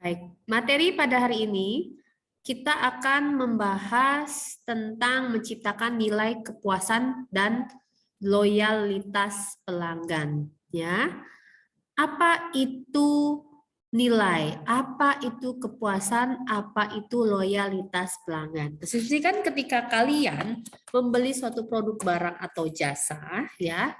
Baik, materi pada hari ini kita akan membahas tentang menciptakan nilai kepuasan dan loyalitas pelanggan. Ya, apa itu nilai? Apa itu kepuasan? Apa itu loyalitas pelanggan? Kan ketika kalian membeli suatu produk barang atau jasa, ya,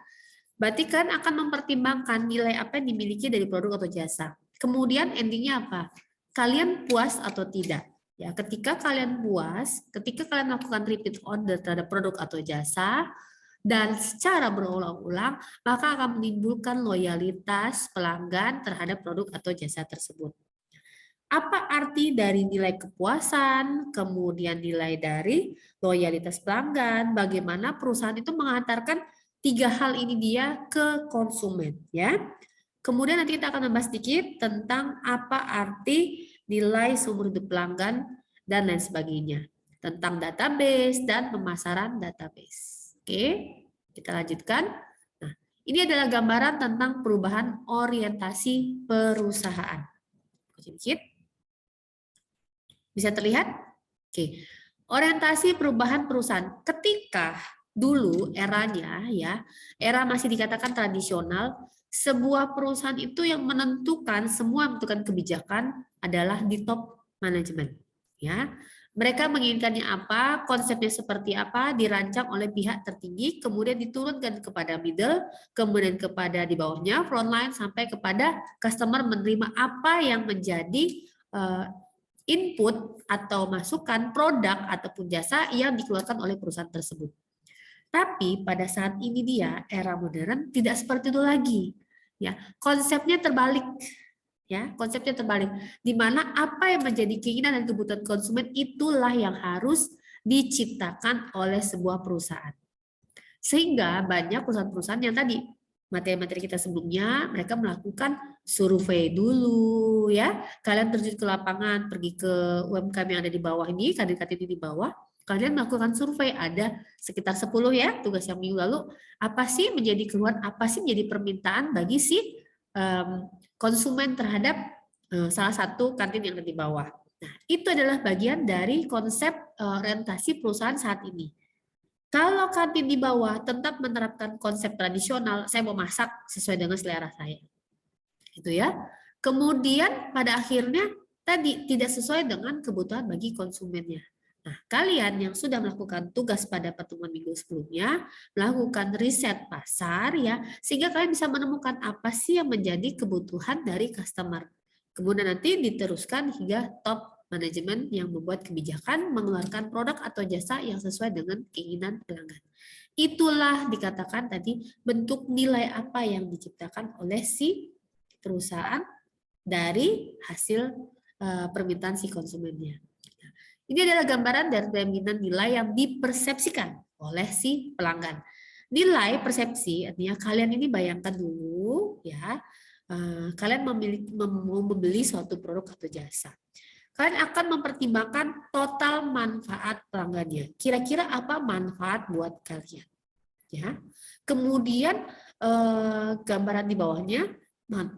berarti kan akan mempertimbangkan nilai apa yang dimiliki dari produk atau jasa. Kemudian endingnya apa? Kalian puas atau tidak? Ya, ketika kalian puas, ketika kalian melakukan repeat order terhadap produk atau jasa dan secara berulang-ulang, maka akan menimbulkan loyalitas pelanggan terhadap produk atau jasa tersebut. Apa arti dari nilai kepuasan, kemudian nilai dari loyalitas pelanggan, bagaimana perusahaan itu mengantarkan tiga hal ini dia ke konsumen, ya. Kemudian nanti kita akan membahas sedikit tentang apa arti nilai seumur hidup pelanggan dan lain sebagainya, tentang database dan pemasaran database. Oke, kita lanjutkan. Nah, ini adalah gambaran tentang perubahan orientasi perusahaan. Sedikit. Bisa terlihat? Oke. Orientasi perubahan perusahaan. Ketika dulu eranya ya, era masih dikatakan tradisional, sebuah perusahaan itu yang menentukan semua menentukan kebijakan adalah di top manajemen, ya. Mereka menginginkannya apa, konsepnya seperti apa, dirancang oleh pihak tertinggi, kemudian diturunkan kepada middle, kemudian kepada di bawahnya frontline sampai kepada customer menerima apa yang menjadi input atau masukan produk ataupun jasa yang dikeluarkan oleh perusahaan tersebut. Tapi pada saat ini dia era modern tidak seperti itu lagi. Ya, konsepnya terbalik. Ya, konsepnya terbalik. Di mana apa yang menjadi keinginan dan kebutuhan konsumen itulah yang harus diciptakan oleh sebuah perusahaan. Sehingga banyak perusahaan-perusahaan yang tadi materi-materi kita sebelumnya, mereka melakukan survei dulu ya. Kalian terjun ke lapangan, pergi ke UMKM yang ada di bawah ini, kandidat ini di bawah, kalian melakukan survei, ada sekitar 10 ya, tugas yang minggu lalu, apa sih menjadi keluhan, apa sih menjadi permintaan bagi si konsumen terhadap salah satu kantin yang ada di bawah. Nah, itu adalah bagian dari konsep orientasi perusahaan saat ini. Kalau kantin di bawah tetap menerapkan konsep tradisional, saya mau masak sesuai dengan selera saya. Gitu ya. Kemudian pada akhirnya tadi tidak sesuai dengan kebutuhan bagi konsumennya. Nah, kalian yang sudah melakukan tugas pada pertemuan minggu sebelumnya, melakukan riset pasar ya, sehingga kalian bisa menemukan apa sih yang menjadi kebutuhan dari customer. Kemudian nanti diteruskan hingga top manajemen yang membuat kebijakan mengeluarkan produk atau jasa yang sesuai dengan keinginan pelanggan. Itulah dikatakan tadi bentuk nilai apa yang diciptakan oleh si perusahaan dari hasil permintaan si konsumennya. Ini adalah gambaran dari jaminan nilai yang dipersepsikan oleh si pelanggan. Nilai persepsi artinya kalian ini bayangkan dulu ya, kalian membeli suatu produk atau jasa. Kalian akan mempertimbangkan total manfaat pelanggannya. Kira-kira apa manfaat buat kalian? Ya. Kemudian gambaran di bawahnya,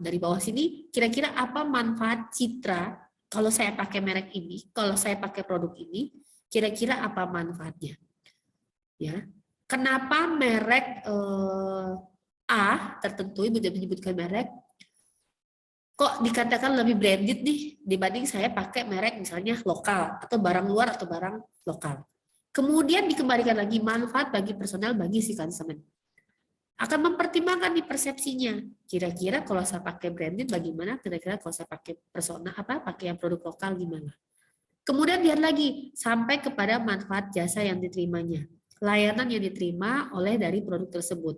dari bawah sini, kira-kira apa manfaat citra kalau saya pakai merek ini, kalau saya pakai produk ini, kira-kira apa manfaatnya? Ya. Kenapa merek A tertentu, Ibu tidak menyebutkan merek, kok dikatakan lebih branded nih dibanding saya pakai merek misalnya lokal atau barang luar atau barang lokal. Kemudian dikembalikan lagi manfaat bagi personal, bagi si konsumen. Akan mempertimbangkan di persepsinya. Kira-kira kalau saya pakai branded bagaimana? Kira-kira kalau saya pakai personal pakai yang produk lokal gimana? Kemudian lihat lagi sampai kepada manfaat jasa yang diterimanya, layanan yang diterima oleh dari produk tersebut.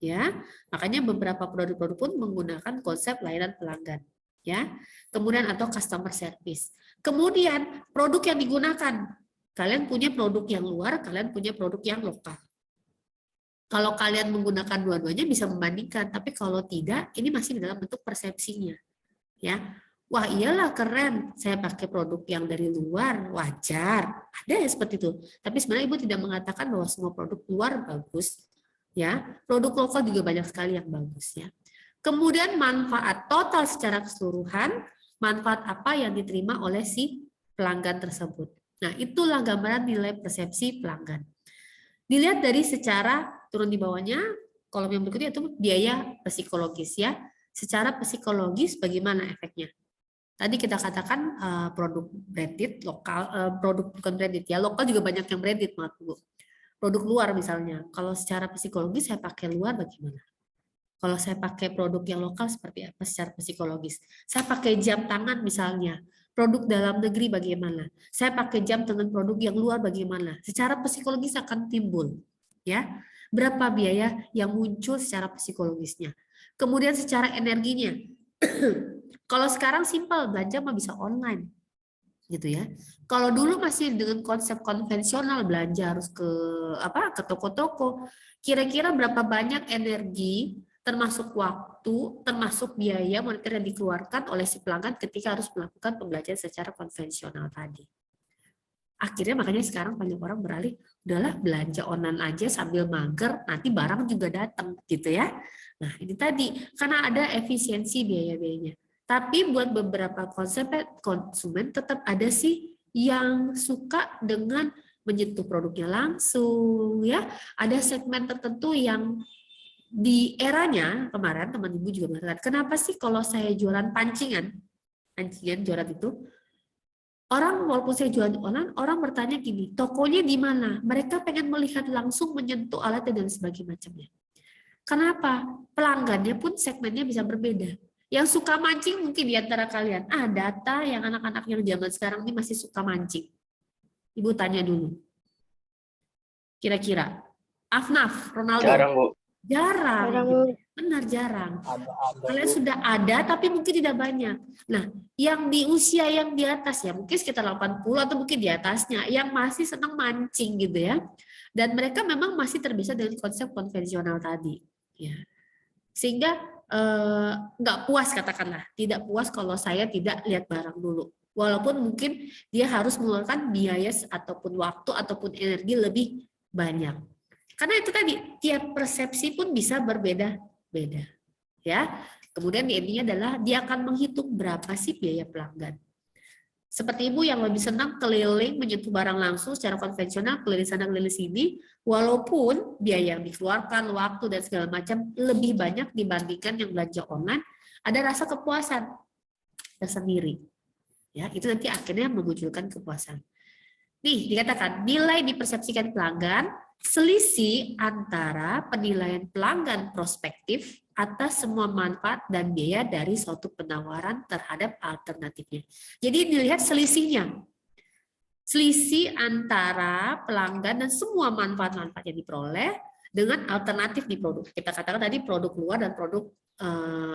Ya, makanya beberapa produk-produk pun menggunakan konsep layanan pelanggan. Ya, kemudian atau customer service. Kemudian produk yang digunakan, kalian punya produk yang luar, kalian punya produk yang lokal. Kalau kalian menggunakan dua-duanya bisa membandingkan, tapi kalau tidak, ini masih dalam bentuk persepsinya. Ya, wah iyalah keren, saya pakai produk yang dari luar, wajar. Ada yang seperti itu. Tapi sebenarnya Ibu tidak mengatakan bahwa semua produk luar bagus. Ya, produk lokal juga banyak sekali yang bagus ya. Kemudian manfaat total secara keseluruhan, manfaat apa yang diterima oleh si pelanggan tersebut. Nah, itulah gambaran nilai persepsi pelanggan. Dilihat dari secara turun di bawahnya, kolom yang berikutnya itu biaya psikologis ya. Secara psikologis bagaimana efeknya? Tadi kita katakan produk branded, lokal, produk bukan branded ya, lokal juga banyak yang branded, maaf Bu. Produk luar misalnya, kalau secara psikologis saya pakai luar bagaimana? Kalau saya pakai produk yang lokal seperti apa secara psikologis? Saya pakai jam tangan misalnya, produk dalam negeri bagaimana? Saya pakai jam dengan produk yang luar bagaimana? Secara psikologis akan timbul, ya. Berapa biaya yang muncul secara psikologisnya? Kemudian secara energinya. Kalau sekarang simpel, belanja mah bisa online, gitu ya. Kalau dulu masih dengan konsep konvensional, belanja harus ke ke toko-toko. Kira-kira berapa banyak energi, termasuk waktu, termasuk biaya moneter yang dikeluarkan oleh si pelanggan ketika harus melakukan pembelajaran secara konvensional tadi. Akhirnya makanya sekarang banyak orang beralih, udahlah belanja online aja sambil mager, nanti barang juga datang gitu ya. Nah ini tadi, karena ada efisiensi biaya-biayanya. Tapi buat beberapa konsumen tetap ada sih yang suka dengan menyentuh produknya langsung ya. Ada segmen tertentu yang di eranya kemarin teman ibu juga mengatakan, kenapa sih kalau saya jualan pancingan jualan itu, orang walaupun saya jualan online, orang bertanya gini, tokonya di mana? Mereka pengen melihat langsung, menyentuh alatnya dan sebagainya macamnya. Kenapa? Pelanggannya pun segmennya bisa berbeda. Yang suka mancing mungkin di antara kalian. Data yang anak-anak yang zaman sekarang ini masih suka mancing. Ibu tanya dulu. Kira-kira. Afnaf, Ronaldo. Jarang, Bu. Jarang. Benar jarang. Kalian sudah ada tapi mungkin tidak banyak. Nah, yang di usia yang di atas ya, mungkin sekitar 80 atau mungkin di atasnya, yang masih senang mancing gitu ya. Dan mereka memang masih terbiasa dengan konsep konvensional tadi. Ya. Sehingga nggak puas katakanlah, tidak puas kalau saya tidak lihat barang dulu. Walaupun mungkin dia harus mengeluarkan biaya ataupun waktu ataupun energi lebih banyak. Karena itu tadi, tiap persepsi pun bisa berbeda-beda. Ya. Kemudian intinya adalah dia akan menghitung berapa sih biaya pelanggan. Seperti ibu yang lebih senang keliling menyentuh barang langsung secara konvensional, keliling sana keliling sini, walaupun biaya yang dikeluarkan, waktu dan segala macam lebih banyak dibandingkan yang belanja online, ada rasa kepuasan tersendiri. Ya, itu nanti akhirnya memunculkan kepuasan. Nih, dikatakan nilai dipersepsikan pelanggan selisih antara penilaian pelanggan prospektif atas semua manfaat dan biaya dari suatu penawaran terhadap alternatifnya. Jadi dilihat selisihnya. Selisih antara pelanggan dan semua manfaat-manfaat yang diperoleh dengan alternatif di produk. Kita katakan tadi produk luar dan produk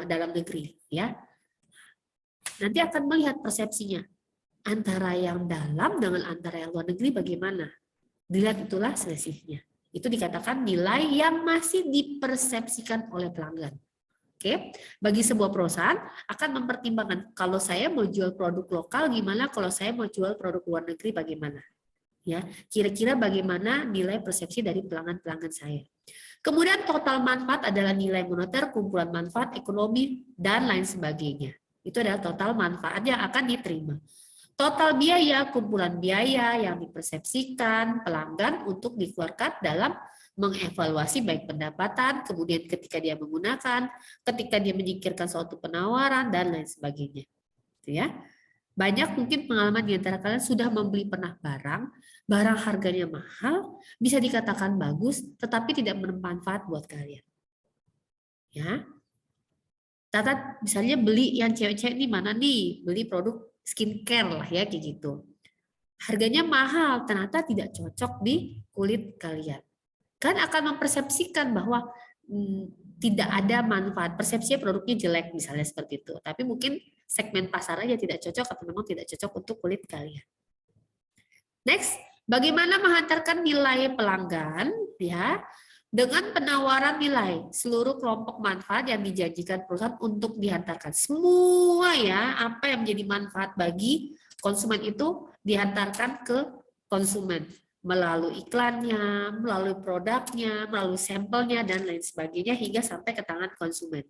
dalam negeri, ya. Nanti akan melihat persepsinya. Antara yang dalam dengan antara yang luar negeri bagaimana? Dilihat itulah selisihnya. Itu dikatakan nilai yang masih dipersepsikan oleh pelanggan. Oke, bagi sebuah perusahaan akan mempertimbangkan kalau saya mau jual produk lokal gimana, kalau saya mau jual produk luar negeri bagaimana. Ya, kira-kira bagaimana nilai persepsi dari pelanggan-pelanggan saya. Kemudian total manfaat adalah nilai moneter, kumpulan manfaat, ekonomi, dan lain sebagainya. Itu adalah total manfaat yang akan diterima. Total biaya, kumpulan biaya yang dipersepsikan pelanggan untuk dikeluarkan dalam mengevaluasi baik pendapatan, kemudian ketika dia menggunakan, ketika dia menyingkirkan suatu penawaran, dan lain sebagainya. Gitu ya. Banyak mungkin pengalaman di antara kalian sudah membeli pernah barang harganya mahal, bisa dikatakan bagus, tetapi tidak bermanfaat buat kalian. Ya. Catat misalnya beli yang cewek-cewek ini mana nih, beli produk skincare lah ya kayak gitu. Harganya mahal, ternyata tidak cocok di kulit kalian. Kan akan mempersepsikan bahwa tidak ada manfaat, persepsinya produknya jelek misalnya seperti itu. Tapi mungkin segmen pasar aja tidak cocok atau memang tidak cocok untuk kulit kalian. Next, bagaimana menghantarkan nilai pelanggan ya? Dengan penawaran nilai seluruh kelompok manfaat yang dijanjikan perusahaan untuk dihantarkan. Semua ya, apa yang menjadi manfaat bagi konsumen itu dihantarkan ke konsumen melalui iklannya, melalui produknya, melalui sampelnya dan lain sebagainya hingga sampai ke tangan konsumen.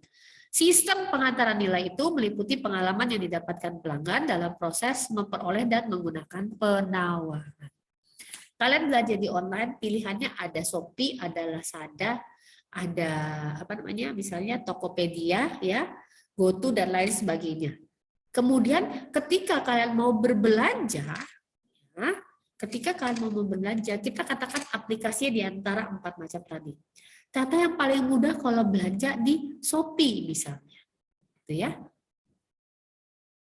Sistem pengantaran nilai itu meliputi pengalaman yang didapatkan pelanggan dalam proses memperoleh dan menggunakan penawaran. Kalian belanja di online, pilihannya ada Shopee, ada Lazada, ada misalnya Tokopedia, ya, GoTo dan lain sebagainya. Kemudian ketika kalian mau berbelanja, ya, kita katakan aplikasinya di antara 4 macam tadi. Ternyata yang paling mudah kalau belanja di Shopee misalnya, gitu ya.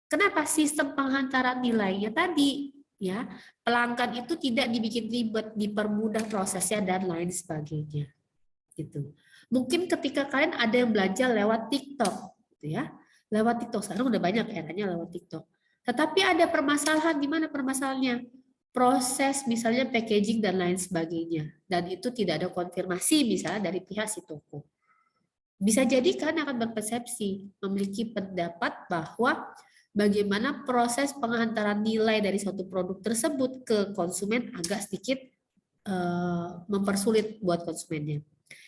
Kenapa? Sistem penghantaran nilainya tadi, ya, pelanggan itu tidak dibikin ribet, dipermudah prosesnya dan lain sebagainya, gitu. Mungkin ketika kalian ada yang belanja lewat TikTok, gitu ya, lewat TikTok sekarang udah banyak eranya lewat TikTok. Tetapi ada permasalahan, di mana permasalahannya? Proses misalnya packaging dan lain sebagainya, dan itu tidak ada konfirmasi misalnya dari pihak si toko. Bisa jadi kalian akan berpersepsi, memiliki pendapat bahwa bagaimana proses penghantaran nilai dari suatu produk tersebut ke konsumen agak sedikit mempersulit buat konsumennya.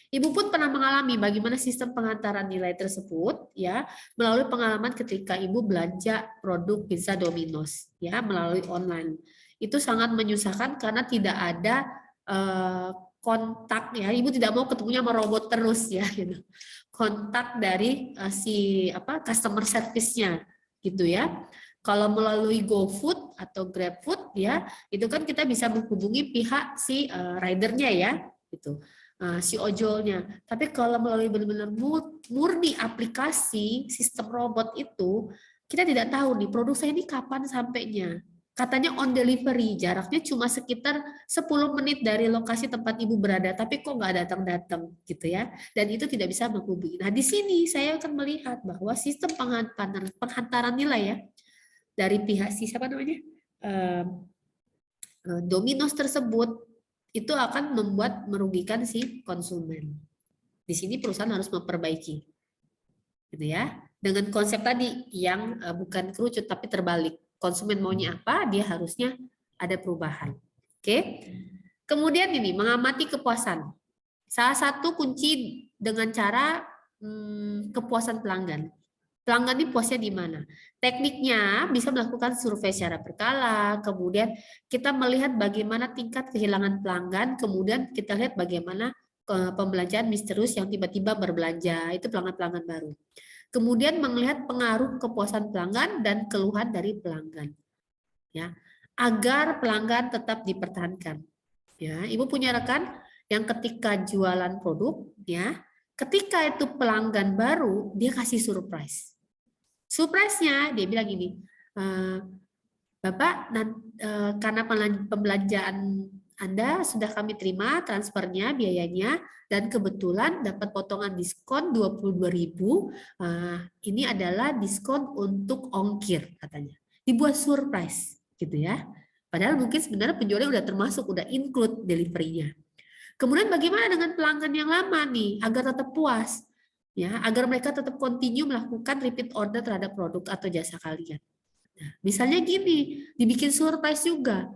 Ibu pun pernah mengalami bagaimana sistem penghantaran nilai tersebut, ya, melalui pengalaman ketika ibu belanja produk pizza Domino's, ya, melalui online. Itu sangat menyusahkan karena tidak ada kontak, ya, ibu tidak mau ketemunya sama robot terus, ya, gitu. Kontak dari customer service-nya, gitu ya. Kalau melalui GoFood atau GrabFood, ya, itu kan kita bisa menghubungi pihak si ridernya, ya, gitu, si ojolnya. Tapi kalau melalui benar-benar murni aplikasi sistem robot itu, kita tidak tahu nih produk saya ini kapan sampainya. Katanya on delivery, jaraknya cuma sekitar 10 menit dari lokasi tempat ibu berada, tapi kok nggak datang-datang, gitu ya. Dan itu tidak bisa menghubungi. Nah, di sini saya akan melihat bahwa sistem penghantaran nilai, ya, dari pihak Domino's tersebut itu akan merugikan si konsumen. Di sini perusahaan harus memperbaiki, gitu ya. Dengan konsep tadi yang bukan kerucut tapi terbalik. Konsumen maunya apa, dia harusnya ada perubahan. Oke. Kemudian ini mengamati kepuasan. Salah satu kunci dengan cara kepuasan pelanggan. Pelanggan ini puasnya di mana? Tekniknya bisa melakukan survei secara berkala, kemudian kita melihat bagaimana tingkat kehilangan pelanggan, kemudian kita lihat bagaimana pembelanjaan misterius yang tiba-tiba berbelanja, itu pelanggan-pelanggan baru. Kemudian melihat pengaruh kepuasan pelanggan dan keluhan dari pelanggan, ya, agar pelanggan tetap dipertahankan. Ya, ibu punya rekan yang ketika jualan produk, ya, ketika itu pelanggan baru, dia kasih surprise. Surprise-nya dia bilang gini, Bapak, karena pembelanjaan Anda sudah kami terima transfernya, biayanya, dan kebetulan dapat potongan diskon 22.000. Ini adalah diskon untuk ongkir, katanya. Dibuat surprise, gitu ya. Padahal mungkin sebenarnya penjualnya udah termasuk, udah include delivery-nya. Kemudian bagaimana dengan pelanggan yang lama nih, agar tetap puas, ya, agar mereka tetap continue melakukan repeat order terhadap produk atau jasa kalian. Nah, misalnya gini, dibikin surprise juga,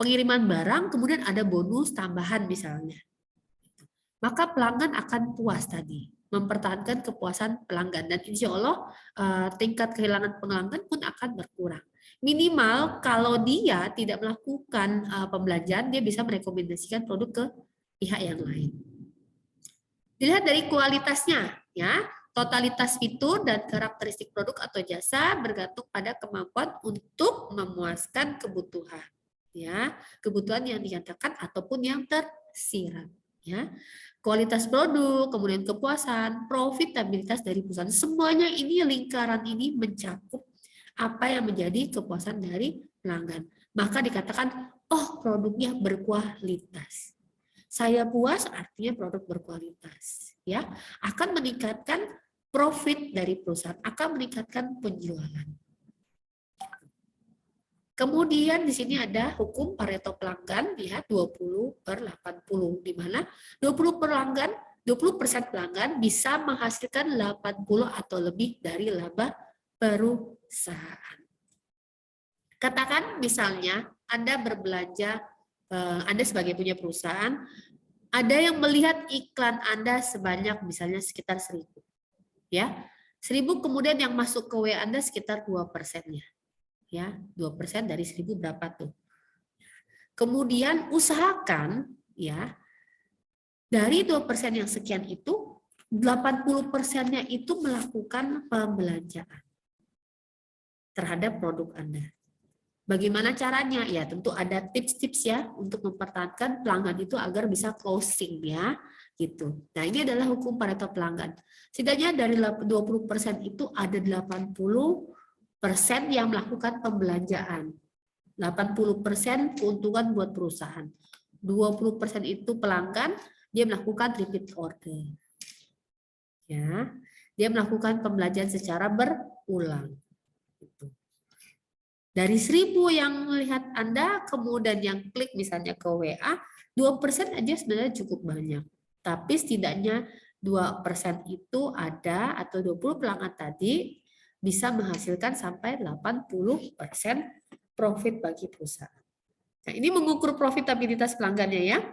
pengiriman barang, kemudian ada bonus tambahan misalnya. Maka pelanggan akan puas tadi, mempertahankan kepuasan pelanggan, dan insya Allah tingkat kehilangan pelanggan pun akan berkurang. Minimal kalau dia tidak melakukan pembelanjaan, dia bisa merekomendasikan produk ke pihak yang lain. Dilihat dari kualitasnya, ya, totalitas fitur dan karakteristik produk atau jasa bergantung pada kemampuan untuk memuaskan kebutuhan, ya, kebutuhan yang dinyatakan ataupun yang tersirat, ya. Kualitas produk, kemudian kepuasan, profitabilitas dari perusahaan, semuanya ini lingkaran ini mencakup apa yang menjadi kepuasan dari pelanggan. Maka dikatakan, oh, produknya berkualitas. Saya puas artinya produk berkualitas, ya, akan meningkatkan profit dari perusahaan, akan meningkatkan penjualan. Kemudian di sini ada hukum Pareto pelanggan, lihat 20/80, di mana 20% pelanggan bisa menghasilkan 80 atau lebih dari laba perusahaan. Katakan misalnya Anda berbelanja, Anda sebagai punya perusahaan, ada yang melihat iklan Anda sebanyak misalnya sekitar 1.000, ya. 1.000 kemudian yang masuk ke WA Anda sekitar 2%-nya. Ya, 2% dari 1.000 berapa tuh? Kemudian usahakan ya, dari 2% yang sekian itu 80%-nya itu melakukan pembelanjaan terhadap produk Anda. Bagaimana caranya? Ya, tentu ada tips-tips ya untuk mempertahankan pelanggan itu agar bisa closing ya, gitu. Nah, ini adalah hukum Pareto pelanggan. Setidaknya dari 20% itu ada 80% yang melakukan pembelanjaan. 80% keuntungan buat perusahaan. 20% itu pelanggan, dia melakukan repeat order. Ya, dia melakukan pembelanjaan secara berulang. Gitu. Dari 1.000 yang melihat Anda, kemudian yang klik misalnya ke WA, 2% aja sebenarnya cukup banyak. Tapi setidaknya 2% itu ada, atau 20 pelanggan tadi, bisa menghasilkan sampai 80% profit bagi perusahaan. Nah, ini mengukur profitabilitas pelanggannya ya.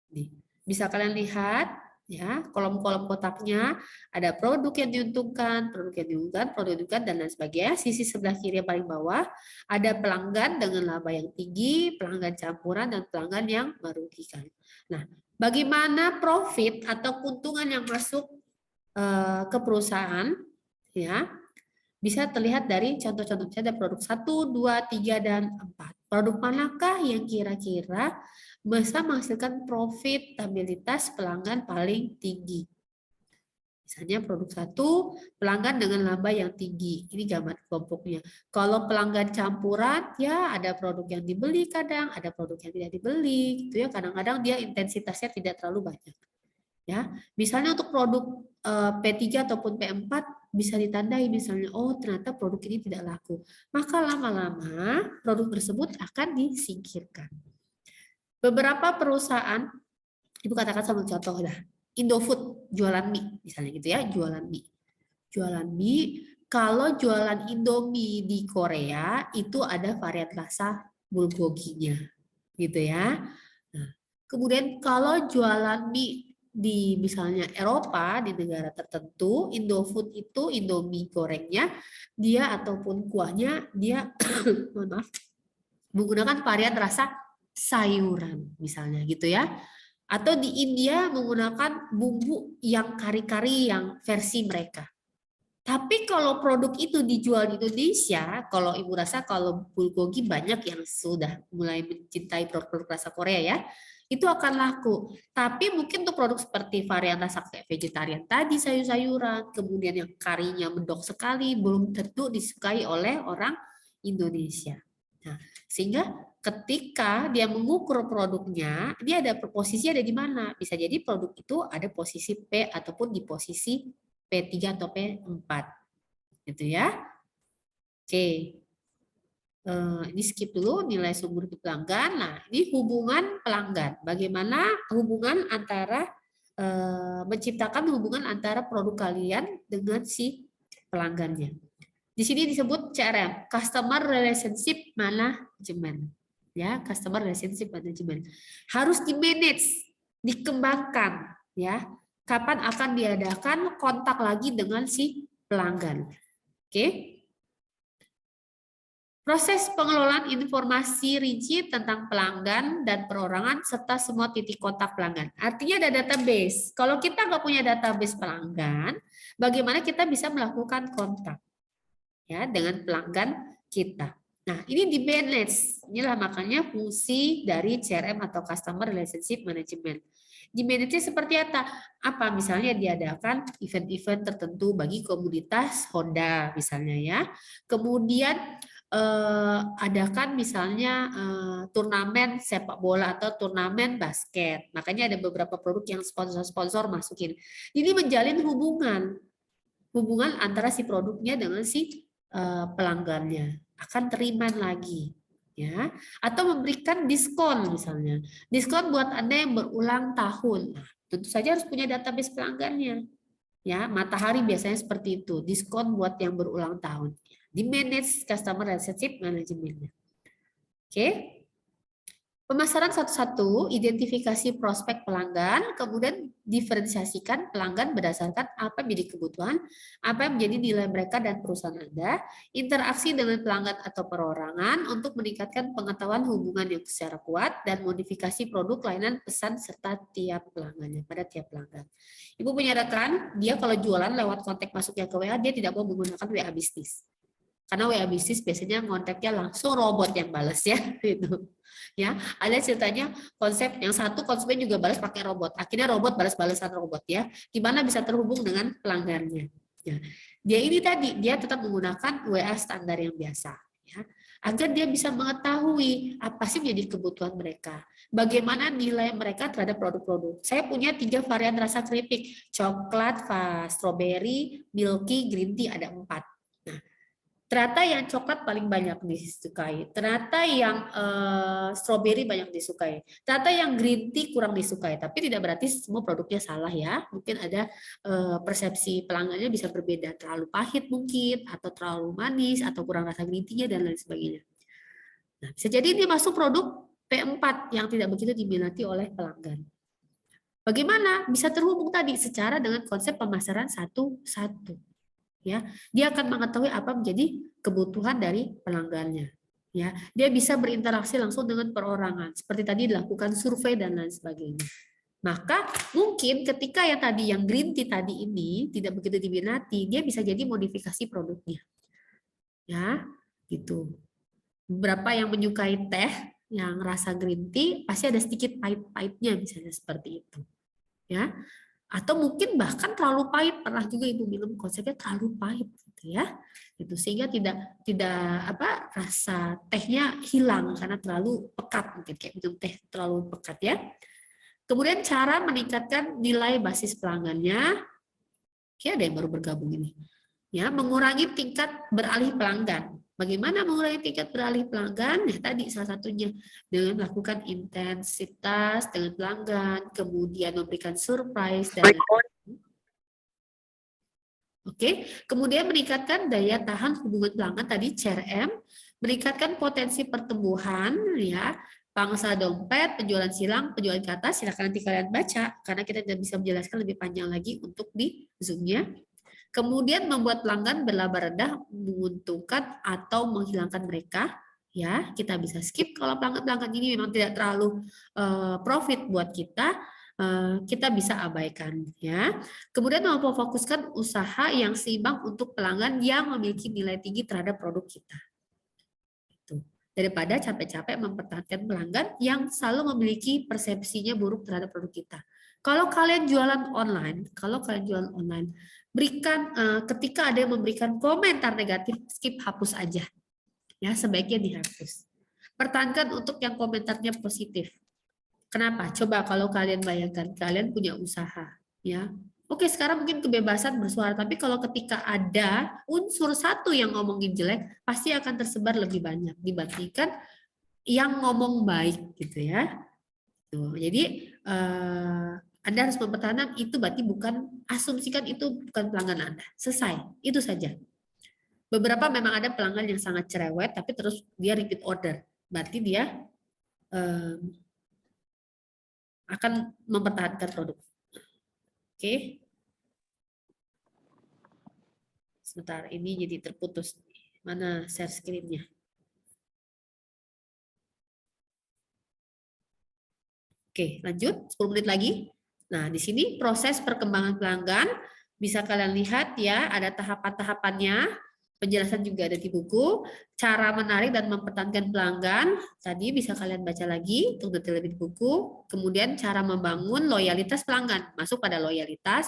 Nih, bisa kalian lihat ya, kolom-kolom kotaknya ada produk yang diuntungkan, produk yang diuntungkan, produk yang diuntungkan dan lain sebagainya. Sisi sebelah kiri yang paling bawah ada pelanggan dengan laba yang tinggi, pelanggan campuran dan pelanggan yang merugikan. Nah, bagaimana profit atau keuntungan yang masuk ke perusahaan ya? Bisa terlihat dari contoh-contohnya ada produk 1, 2, 3, dan 4. Produk manakah yang kira-kira bisa menghasilkan profitabilitas pelanggan paling tinggi? Misalnya produk 1, pelanggan dengan laba yang tinggi. Ini gambar kelompoknya. Kalau pelanggan campuran, ya ada produk yang dibeli kadang, ada produk yang tidak dibeli. Gitu ya. Kadang-kadang dia intensitasnya tidak terlalu banyak. Ya, misalnya untuk produk P3 ataupun P4 bisa ditandai misalnya, oh ternyata produk ini tidak laku. Maka lama-lama produk tersebut akan disingkirkan. Beberapa perusahaan, Ibu katakan sama contoh dah, Indofood jualan mie misalnya gitu ya, jualan mie. Jualan mie, kalau jualan Indomie di Korea itu ada varian rasa bulgoginya gitu ya. Nah, kemudian kalau jualan mie di misalnya Eropa, di negara tertentu, Indofood itu Indomie gorengnya dia ataupun kuahnya dia maaf, menggunakan varian rasa sayuran misalnya gitu ya. Atau di India menggunakan bumbu yang kari-kari yang versi mereka. Tapi kalau produk itu dijual di Indonesia, kalau Ibu rasa kalau bulgogi banyak yang sudah mulai mencintai produk rasa Korea ya, itu akan laku. Tapi mungkin untuk produk seperti varian rasa kayak vegetarian tadi, sayur-sayuran, kemudian yang karinya mendok sekali, belum tentu disukai oleh orang Indonesia. Nah, sehingga ketika dia mengukur produknya, dia ada posisi ada di mana? Bisa jadi produk itu ada posisi P ataupun di posisi P3 atau P4. Gitu ya. Oke. Ini skip dulu nilai sumber hidup pelanggan. Nah, ini hubungan pelanggan. Bagaimana hubungan antara menciptakan hubungan antara produk kalian dengan si pelanggannya. Di sini disebut CRM, Customer Relationship Management. Ya, Customer Relationship Management. Harus di-manage, dikembangkan ya. Kapan akan diadakan kontak lagi dengan si pelanggan. Oke. Proses pengelolaan informasi rinci tentang pelanggan dan perorangan serta semua titik kontak pelanggan. Artinya ada database. Kalau kita nggak punya database pelanggan, bagaimana kita bisa melakukan kontak ya dengan pelanggan kita. Nah, ini di manage. Inilah makanya fungsi dari CRM atau Customer Relationship Management. Di manage seperti apa? Apa misalnya diadakan event-event tertentu bagi komunitas Honda misalnya ya. Kemudian adakan misalnya turnamen sepak bola atau turnamen basket. Makanya ada beberapa produk yang sponsor-sponsor masukin. Ini menjalin hubungan antara si produknya dengan si pelanggannya. Akan teriman lagi. Ya, atau memberikan diskon misalnya. Diskon buat Anda yang berulang tahun. Nah, tentu saja harus punya database pelanggannya. Ya, Matahari biasanya seperti itu, diskon buat yang berulang tahun. Di manage customer relationship management-nya. Oke. Pemasaran satu-satu, identifikasi prospek pelanggan, kemudian diferensiasikan pelanggan berdasarkan apa yang menjadi kebutuhan, apa yang menjadi nilai mereka dan perusahaan Anda, interaksi dengan pelanggan atau perorangan untuk meningkatkan pengetahuan hubungan yang secara kuat, dan modifikasi produk layanan pesan serta tiap pelanggannya pada tiap pelanggan. Ibu punya rekan, dia kalau jualan lewat kontak masuknya ke WA, dia tidak mau menggunakan WA bisnis. Karena WA bisnis biasanya kontaknya langsung robot yang balas ya, gitu. Ya, ada ceritanya konsep yang satu konsumen juga balas pakai robot. Akhirnya robot balas-balasan robot ya. Gimana bisa terhubung dengan pelanggannya. Ya. Dia ini tadi dia tetap menggunakan WA standar yang biasa ya. Agar dia bisa mengetahui apa sih menjadi kebutuhan mereka. Bagaimana nilai mereka terhadap produk-produk. Saya punya 3 varian rasa keripik, coklat, strawberry, milky, green tea, ada 4. Nah, ternyata yang coklat paling banyak disukai, ternyata yang strawberry banyak disukai, ternyata yang green tea kurang disukai. Tapi tidak berarti semua produknya salah ya. Mungkin ada persepsi pelanggannya bisa berbeda, terlalu pahit mungkin, atau terlalu manis, atau kurang rasa green tea-nya dan lain sebagainya. Nah, bisa jadi ini masuk produk P4 yang tidak begitu diminati oleh pelanggan. Bagaimana bisa terhubung tadi secara dengan konsep pemasaran satu-satu. Ya, dia akan mengetahui apa menjadi kebutuhan dari pelanggannya. Ya, dia bisa berinteraksi langsung dengan perorangan, seperti tadi dilakukan survei dan lain sebagainya. Maka mungkin ketika yang tadi yang green tea tadi ini tidak begitu diminati, dia bisa jadi modifikasi produknya. Ya, gitu. Beberapa yang menyukai teh yang rasa green tea pasti ada sedikit pahit-pahitnya, misalnya seperti itu. Ya, atau mungkin bahkan terlalu pahit, pernah juga ibu minum konsepnya terlalu pahit gitu ya, itu sehingga tidak rasa tehnya hilang karena terlalu pekat, mungkin kayak minum teh terlalu pekat ya. Kemudian cara meningkatkan nilai basis pelanggannya, ya ada yang baru bergabung ini ya, mengurangi tingkat beralih pelanggan. Bagaimana mengurangi tingkat beralih pelanggan? Ya tadi salah satunya dengan melakukan intensitas dengan pelanggan, kemudian memberikan surprise dan Oke, kemudian meningkatkan daya tahan hubungan pelanggan tadi CRM, meningkatkan potensi pertumbuhan ya, pangsa dompet, penjualan silang, penjualan kata, silakan nanti kalian baca karena kita tidak bisa menjelaskan lebih panjang lagi untuk di Zoom-nya. Kemudian membuat pelanggan berlaba rendah, menguntungkan atau menghilangkan mereka. Ya, kita bisa skip kalau pelanggan-pelanggan ini memang tidak terlalu profit buat kita bisa abaikan. Ya. Kemudian memfokuskan usaha yang seimbang untuk pelanggan yang memiliki nilai tinggi terhadap produk kita. Daripada capek-capek mempertahankan pelanggan yang selalu memiliki persepsinya buruk terhadap produk kita. Kalau kalian jualan online, berikan ketika ada yang memberikan komentar negatif, skip, hapus aja. Ya, sebaiknya dihapus. Pertahankan untuk yang komentarnya positif. Kenapa? Coba kalau kalian bayangkan, kalian punya usaha, ya. Oke, sekarang mungkin kebebasan bersuara, tapi kalau ketika ada unsur satu yang ngomongin jelek, pasti akan tersebar lebih banyak dibandingkan yang ngomong baik, gitu ya. Tuh, jadi Anda harus mempertahankan itu, berarti bukan asumsikan itu bukan pelanggan Anda. Selesai, itu saja. Beberapa memang ada pelanggan yang sangat cerewet, tapi terus dia repeat order, berarti dia akan mempertahankan produk. Oke. Sebentar, ini jadi terputus. Mana share screen-nya? Oke, lanjut. 10 menit lagi. Nah, di sini proses perkembangan pelanggan. Bisa kalian lihat ya, ada tahapan-tahapannya. Penjelasan juga ada di buku. Cara menarik dan mempertahankan pelanggan. Tadi bisa kalian baca lagi untuk detail lebih di buku. Kemudian cara membangun loyalitas pelanggan. Masuk pada loyalitas.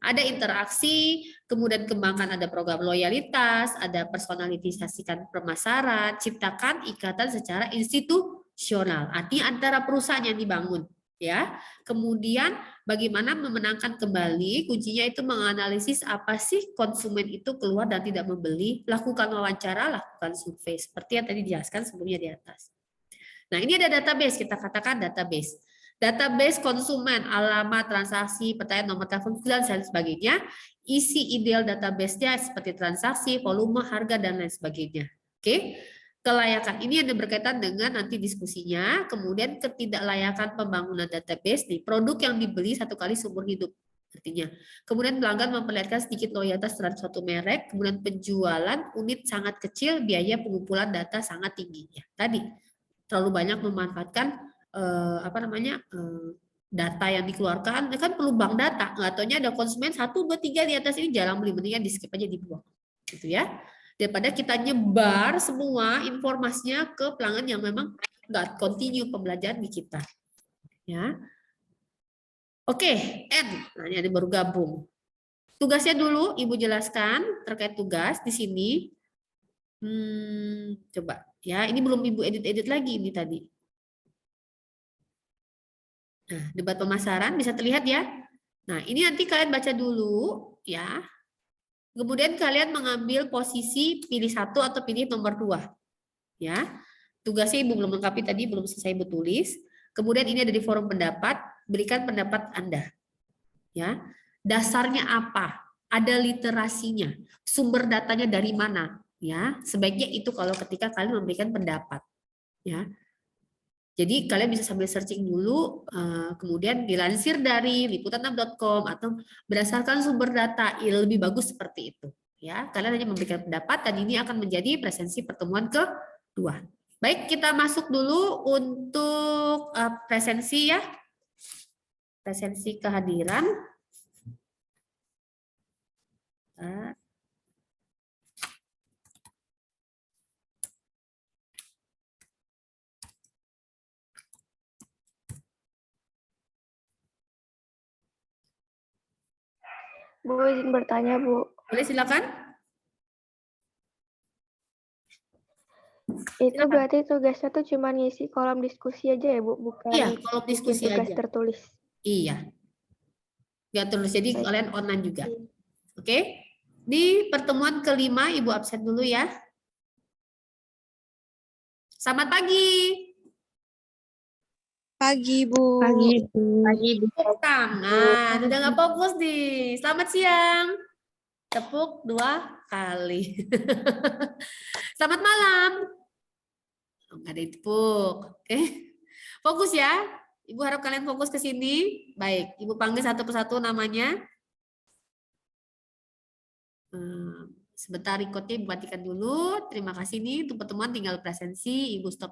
Ada interaksi, kemudian kembangkan ada program loyalitas, ada personalisasikan pemasaran, ciptakan ikatan secara institusional. Artinya antara perusahaan yang dibangun. Ya, kemudian bagaimana memenangkan kembali, kuncinya itu menganalisis apa sih konsumen itu keluar dan tidak membeli, lakukan wawancara, lakukan survei, seperti yang tadi dijelaskan sebelumnya di atas. Nah, ini ada database, kita katakan database. Database konsumen, alamat, transaksi, pertanyaan, nomor telepon, dan sebagainya. Isi ideal database-nya seperti transaksi, volume, harga, dan lain sebagainya. Oke. Kelayakan ini ada berkaitan dengan nanti diskusinya, kemudian ketidaklayakan pembangunan database nih, produk yang dibeli satu kali seumur hidup. Artinya, kemudian pelanggan memperlihatkan sedikit loyalitas terhadap suatu merek, kemudian penjualan unit sangat kecil, biaya pengumpulan data sangat tinggi. Ya, tadi terlalu banyak memanfaatkan data yang dikeluarkan, kan perlu bank data. Nggak taunya ada konsumen 1, 2, 3 di atas ini jarang beli, mendingan di skip aja, dibuang. Gitu ya. Daripada kita nyebar semua informasinya ke pelanggan yang memang nggak continue pembelajaran di kita. Ya. Oke, N. Nah, ini ada baru gabung. Tugasnya dulu Ibu jelaskan terkait tugas di sini. Coba ya, ini belum Ibu edit-edit lagi ini tadi. Nah, debat pemasaran bisa terlihat ya. Nah, ini nanti kalian baca dulu ya. Kemudian kalian mengambil posisi pilih 1 atau pilih nomor 2. Ya. Tugasnya Ibu belum lengkapi tadi, belum selesai Ibu tulis. Kemudian ini ada di forum pendapat, berikan pendapat Anda. Ya. Dasarnya apa? Ada literasinya. Sumber datanya dari mana? Ya, sebaiknya itu kalau ketika kalian memberikan pendapat. Ya. Jadi kalian bisa sambil searching dulu, kemudian dilansir dari liputan6.com atau berdasarkan sumber data, lebih bagus seperti itu. Ya, kalian hanya memberikan pendapat dan ini akan menjadi presensi pertemuan kedua. Baik, kita masuk dulu untuk presensi ya, presensi kehadiran. Bu, izin bertanya, Bu. Boleh silakan. Itu berarti tugasnya tuh cuma ngisi kolom diskusi aja ya, Bu? Bukan Iya, kolom diskusi tugas aja. tertulis. Iya. Nggak tertulis, jadi kalian online juga. Oke. Di pertemuan kelima, Ibu absen dulu ya. Selamat pagi. Pagi, Bu. Pagi, Bu. Pagi, tepuk tangan. Udah nggak fokus nih. Selamat siang. Tepuk 2 kali. Selamat malam. Nggak ada tepuk. Oke. Fokus ya. Ibu harap kalian fokus ke sini. Baik. Ibu panggil satu persatu namanya. Sebentar recordnya Ibu matikan dulu. Terima kasih nih untuk pertemuan, tinggal presensi. Ibu stop